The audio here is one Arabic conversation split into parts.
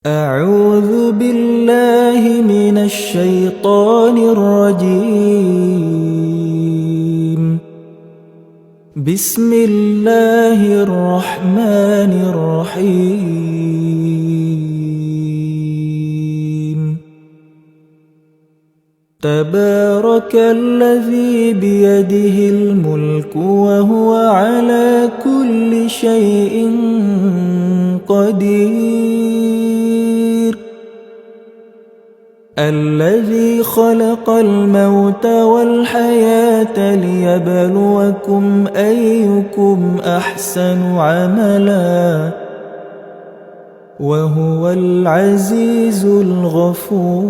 أعوذ بالله من الشيطان الرجيم. بسم الله الرحمن الرحيم. تبارك الذي بيده الملك وهو على كل شيء قدير. الذي خلق الموت والحياة ليبلوكم أيكم أحسن عملا وهو العزيز الغفور.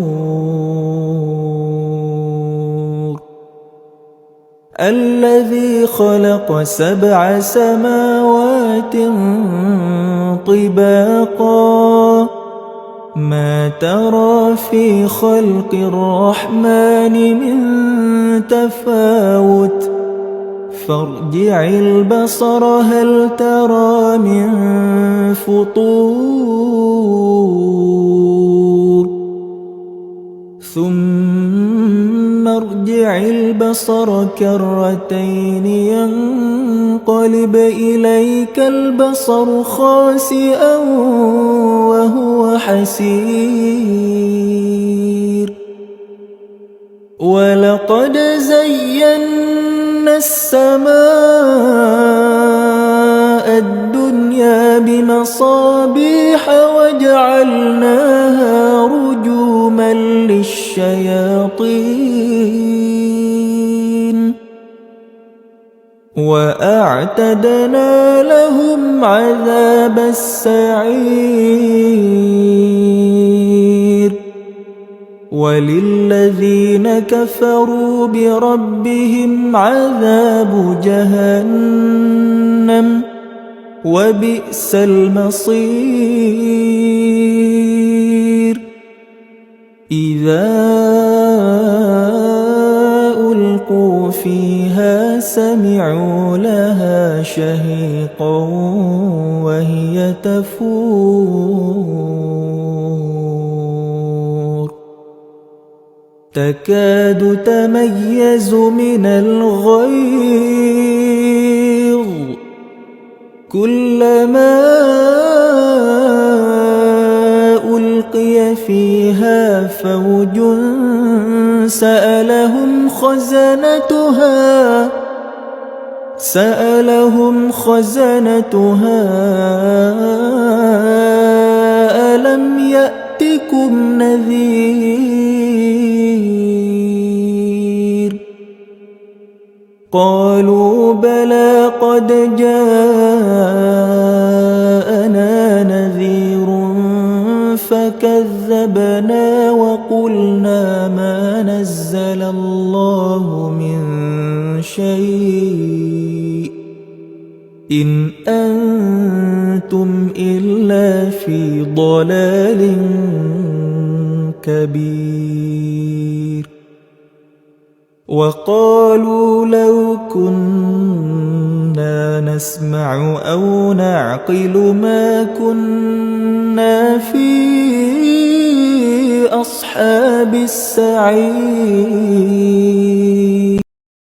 الذي خلق 7 سماوات طباقا ما ترى في خلق الرحمن من تفاوت فارجع البصر هل ترى من فطور ثم ارجع البصر كرتين ينقلب إليك البصر خاسئا وهو حسير. ولقد زينا السماء الدنيا بمصابيح وجعلناها رجوما للشياطين وأعتدنا لهم عذاب السعير. وللذين كفروا بربهم عذاب جهنم وبئس المصير. إذا ألقوا فيها سمعوا لها شهيقا وهي تفور تكاد تميز من الغيظ كلما ألقي فيها فوج سألهم خزنتها ألم يأتكم نذير قالوا بلى قد جاءنا نذير فكذبنا وقلنا ما نزل الله من شيء إن أنتم إلا في ضلال كبير. وقالوا لو كنا نسمع أو نعقل ما كنا في أصحاب السعير.